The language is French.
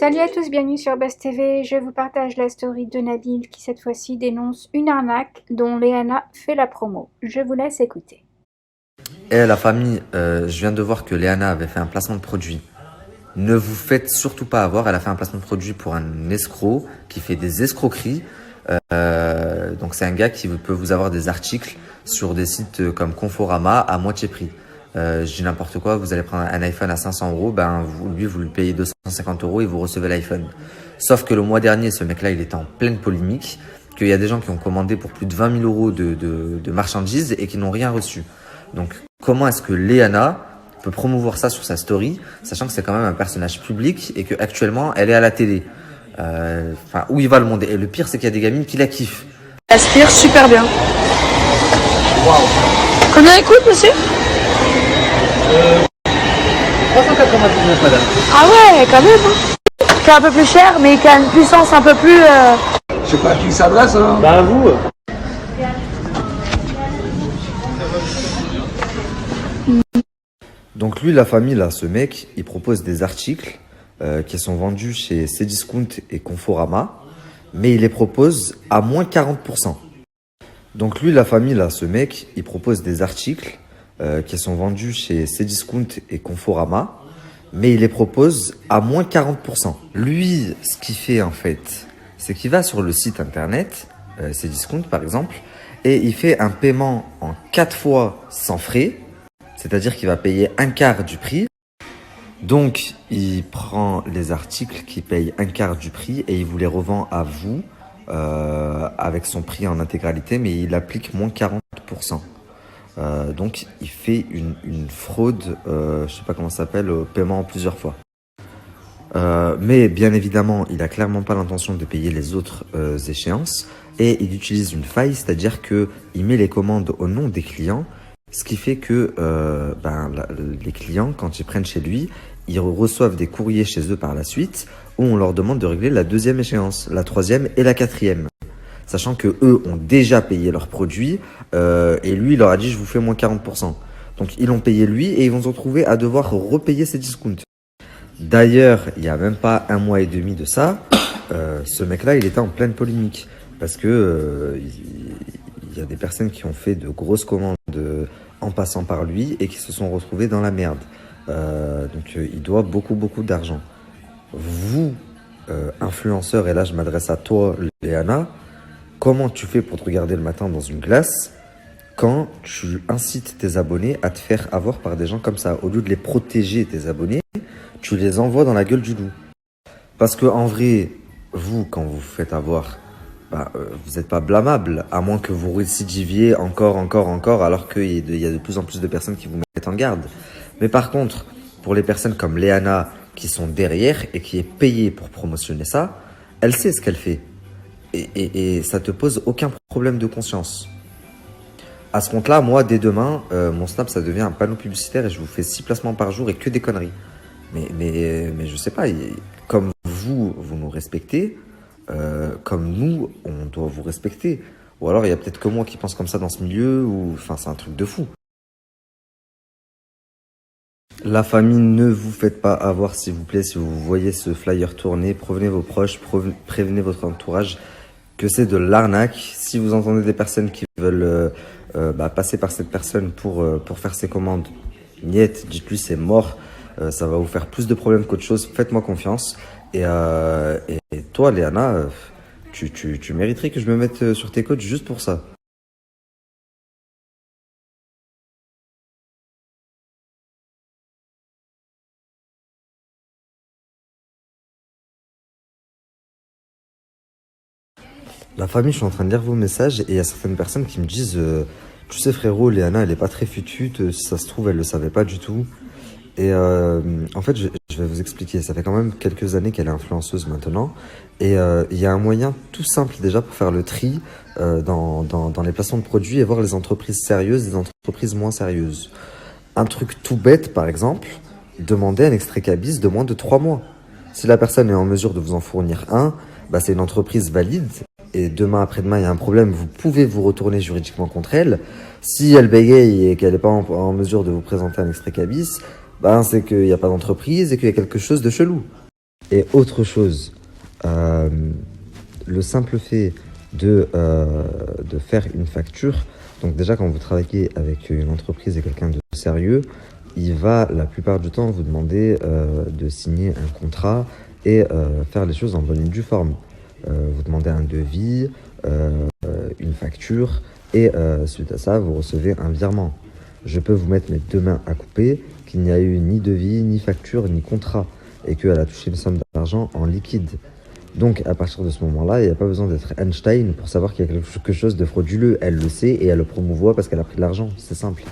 Salut à tous, bienvenue sur Buzz TV. Je vous partage la story de Nabil qui cette fois-ci dénonce une arnaque dont Léana fait la promo. Je vous laisse écouter. Eh la famille, je viens de voir que Léana avait fait un placement de produit. Ne vous faites surtout pas avoir, elle a fait un placement de produit pour un escroc qui fait des escroqueries. Donc c'est un gars qui peut vous avoir des articles sur des sites comme Conforama à moitié prix. Je dis n'importe quoi, vous allez prendre un iPhone à 500 €, ben vous le payez 250 € et vous recevez l'iPhone. Sauf que le mois dernier, ce mec-là, il était en pleine polémique, qu'il y a des gens qui ont commandé pour plus de 20 000 € de marchandises et qui n'ont rien reçu. Donc comment est-ce que Léana peut promouvoir ça sur sa story, sachant que c'est quand même un personnage public et qu'actuellement elle est à la télé. Enfin, où il va le monde. Et le pire, c'est qu'il y a des gamines qui la kiffent. Aspire super bien. Wow. Combien elle coûte, monsieur 399, madame. Ah ouais, quand même. Hein. C'est un peu plus cher, mais qui a une puissance un peu plus... Je sais pas à qui il s'adresse, hein. Bah à vous. Donc lui, la famille, là, ce mec, il propose des articles qui sont vendus chez Cdiscount et Conforama, mais il les propose à moins 40%. Donc lui, la famille, là, ce mec, il propose des articles qui sont vendus chez Cdiscount et Conforama, mais il les propose à moins 40%. Lui, ce qu'il fait en fait, c'est qu'il va sur le site internet, Cdiscount par exemple, et il fait un paiement en 4 fois sans frais, c'est-à-dire qu'il va payer un quart du prix. Donc, il prend les articles qui payent un quart du prix et il vous les revend à vous avec son prix en intégralité, mais il applique moins 40%. Donc, il fait une fraude, je sais pas comment ça s'appelle, au paiement en plusieurs fois. Mais bien évidemment, il a clairement pas l'intention de payer les autres échéances et il utilise une faille, c'est-à-dire que il met les commandes au nom des clients. Ce qui fait que les clients, quand ils prennent chez lui, ils reçoivent des courriers chez eux par la suite où on leur demande de régler la deuxième échéance, la troisième et la quatrième. Sachant que eux ont déjà payé leurs produits et lui, il leur a dit « je vous fais moins 40%. » Donc ils l'ont payé lui et ils vont se retrouver à devoir repayer ces discounts. D'ailleurs, il n'y a même pas un mois et demi de ça, ce mec-là, il était en pleine polémique parce que il y a des personnes qui ont fait de grosses commandes en passant par lui et qui se sont retrouvées dans la merde. Donc il doit beaucoup d'argent. Vous, influenceur, et là je m'adresse à toi, Léana, comment tu fais pour te regarder le matin dans une glace quand tu incites tes abonnés à te faire avoir par des gens comme ça? Au lieu de les protéger, tes abonnés, tu les envoies dans la gueule du loup. Parce que en vrai, vous, quand vous vous faites avoir, vous n'êtes pas blâmable, à moins que vous récidiviez encore, alors qu'il y a de plus en plus de personnes qui vous mettent en garde. Mais par contre, pour les personnes comme Léana, qui sont derrière et qui est payée pour promotionner ça, elle sait ce qu'elle fait. Et ça te pose aucun problème de conscience. À ce compte-là, moi, dès demain, mon Snap, ça devient un panneau publicitaire et je vous fais 6 placements par jour et que des conneries. Mais je sais pas, comme vous nous respectez, comme nous, on doit vous respecter. Ou alors, il y a peut-être que moi qui pense comme ça dans ce milieu, ou enfin, c'est un truc de fou. La famille, ne vous faites pas avoir, s'il vous plaît. Si vous voyez ce flyer tourner, prévenez vos proches, prévenez votre entourage que c'est de l'arnaque. Si vous entendez des personnes qui veulent passer par cette personne pour faire ses commandes, niet, dites-lui c'est mort. Ça va vous faire plus de problèmes qu'autre chose. Faites-moi confiance. Et toi, Léana, tu mériterais que je me mette sur tes côtes juste pour ça. La famille, je suis en train de lire vos messages et il y a certaines personnes qui me disent tu sais frérot, Léana, elle est pas très futute. Si ça se trouve, elle le savait pas du tout. Et en fait, je vais vous expliquer. Ça fait quand même quelques années qu'elle est influenceuse maintenant. Et il y a un moyen tout simple déjà pour faire le tri dans les placements de produits et voir les entreprises sérieuses des entreprises moins sérieuses. Un truc tout bête, par exemple, demandez un extrait cabis de moins de 3 mois. Si la personne est en mesure de vous en fournir un, c'est une entreprise valide. Et demain, après-demain, il y a un problème, vous pouvez vous retourner juridiquement contre elle. Si elle bégaye et qu'elle n'est pas en mesure de vous présenter un extrait cabis, c'est qu'il n'y a pas d'entreprise et qu'il y a quelque chose de chelou. Et autre chose, le simple fait de faire une facture, donc déjà quand vous travaillez avec une entreprise et quelqu'un de sérieux, il va la plupart du temps vous demander de signer un contrat et faire les choses en bonne et due forme. Vous demandez un devis, une facture et suite à ça, vous recevez un virement. Je peux vous mettre mes deux mains à couper qu'il n'y a eu ni devis, ni facture, ni contrat et qu'elle a touché une somme d'argent en liquide. Donc à partir de ce moment-là, il n'y a pas besoin d'être Einstein pour savoir qu'il y a quelque chose de frauduleux. Elle le sait et elle le promouvoit parce qu'elle a pris de l'argent. C'est simple.